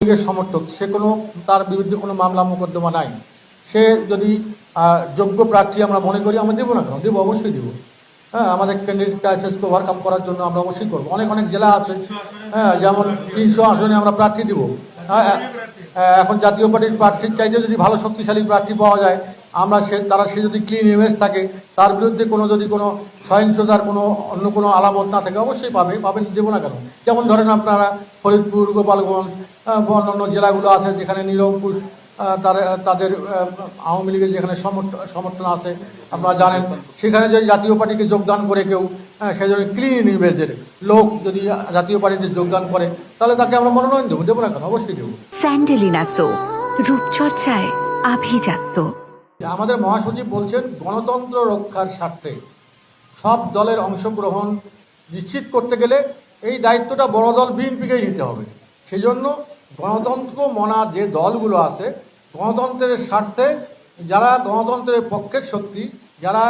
লীগের সমর্থক, সে কোনো তার বিরুদ্ধে কোনো মামলা মোকদ্দমা নাই, সে যদি যোগ্য প্রার্থী আমরা মনে করি আমরা দেবো না কেন, দেবো, অবশ্যই দেবো। হ্যাঁ, আমাদের ক্যান্ডিডেট ক্রাইসিসকে ওভারকাম করার জন্য আমরা অবশ্যই করবো। অনেক অনেক জেলা আছে, হ্যাঁ, যেমন 300 আসনে আমরা প্রার্থী দিব। এখন জাতীয় পার্টির প্রার্থীর চাইতে যদি ভালো শক্তিশালী প্রার্থী পাওয়া যায়, আমরা সে যদি ক্লিন ইমেজ থাকে, তার বিরুদ্ধে যদি কোনো সহিংসতার অন্য কোনো আলামত না থাকে, অবশ্যই পাবেন, দেবো না কেন। যেমন ধরেন আপনারা ফরিদপুর, গোপালগঞ্জ, অন্যান্য জেলাগুলো আছে যেখানে নিরঙ্কুশ তাদের আওয়ামী লীগের যেখানে সমর্থন আছে আপনারা জানেন, সেখানে যদি জাতীয় পার্টিকে যোগদান করে কেউ, সেই জন্য ক্লিন ইমেজের লোক যদি জাতীয় পার্টিতে যোগদান করে, তাহলে তাকে আমরা মনোনয়ন দেবো না কেন, অবশ্যই দেবো। স্যান্ডেলিনা সো, রূপচর্চায় আভিজাত্য। আমাদের মহাসচিব বলছেন গণতন্ত্র রক্ষার স্বার্থে সব দলের অংশগ্রহণ নিশ্চিত করতে গেলে এই দায়িত্বটা বড় দল বিএনপিকেই নিতে হবে। সেই জন্য গণতন্ত্র মনা যে দলগুলো আছে, গণতন্ত্রের স্বার্থে যারা গণতন্ত্রের পক্ষের শক্তি, যারা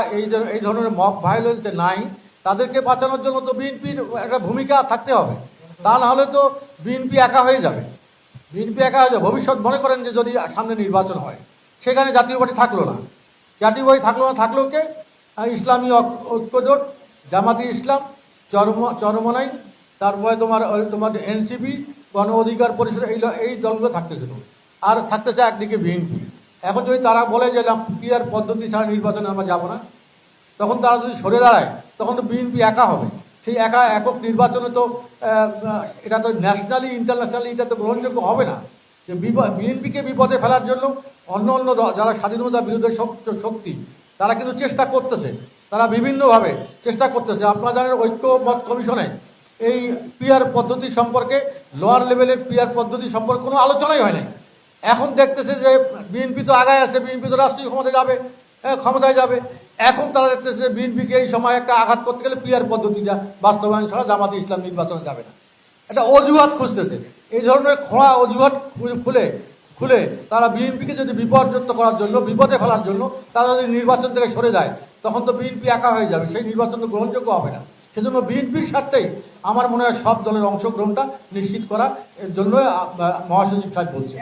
এই ধরনের মব ভায়োলেন্সে নাই, তাদেরকে বাঁচানোর জন্য তো বিএনপির একটা ভূমিকা থাকতে হবে। তা না হলে তো বিএনপি একা হয়ে যাবে। ভবিষ্যৎ মনে করেন যে যদি সামনে নির্বাচন হয়, সেখানে জাতীয় পার্টি থাকলো না, থাকলেও কে ইসলামী ঐক্যজোট, জামাতি ইসলাম, চরমনাই, তারপরে তোমার এনসিপি, গণ অধিকার পরিষদ, এই দলগুলো থাকতেছিল। আর থাকতেছে একদিকে বিএনপি। এখন যদি তারা বলে যে পিআর পদ্ধতি ছাড়া নির্বাচনে আমরা যাব না, তখন তারা যদি সরে দাঁড়ায়, তখন তো বিএনপি একা হবে। সেই একক নির্বাচনে তো এটা তো ন্যাশনালি ইন্টারন্যাশনালি এটা তো গ্রহণযোগ্য হবে না। যে বিএনপিকে বিপদে ফেলার জন্য অন্য যারা স্বাধীনতা বিরোধী শক্তি, তারা কিন্তু চেষ্টা করতেছে, তারা বিভিন্নভাবে চেষ্টা করতেছে। আপনারা জানেন ঐক্যমত কমিশনে এই পিআর পদ্ধতি সম্পর্কে, লোয়ার লেভেলের পিআর পদ্ধতি সম্পর্কে কোনো আলোচনাই হয় নাই। এখন দেখতেছে যে বিএনপি তো আগায় আছে, বিএনপি তো রাষ্ট্রীয় ক্ষমতায় যাবে। এখন তারা দেখতেছে যে বিএনপিকে এই সময় একটা আঘাত করতে গেলে পিআর পদ্ধতিটা বাস্তবায়ন ছাড়া জামাতে ইসলাম নির্বাচনে যাবে না, এটা অজুহাত খুঁজতেছে। এই ধরনের খোঁড়া অজুহাত খুলে তারা বিএনপিকে যদি বিপর্যস্ত করার জন্য, বিপদে ফেলার জন্য তারা যদি নির্বাচন থেকে সরে যায়, তখন তো বিএনপি একা হয়ে যাবে, সেই নির্বাচন তো গ্রহণযোগ্য হবে না। সেজন্য বিএনপির স্বার্থেই আমার মনে হয় সব দলের অংশগ্রহণটা নিশ্চিত করা, এর জন্য মহাসচিব সাহেব বলছে।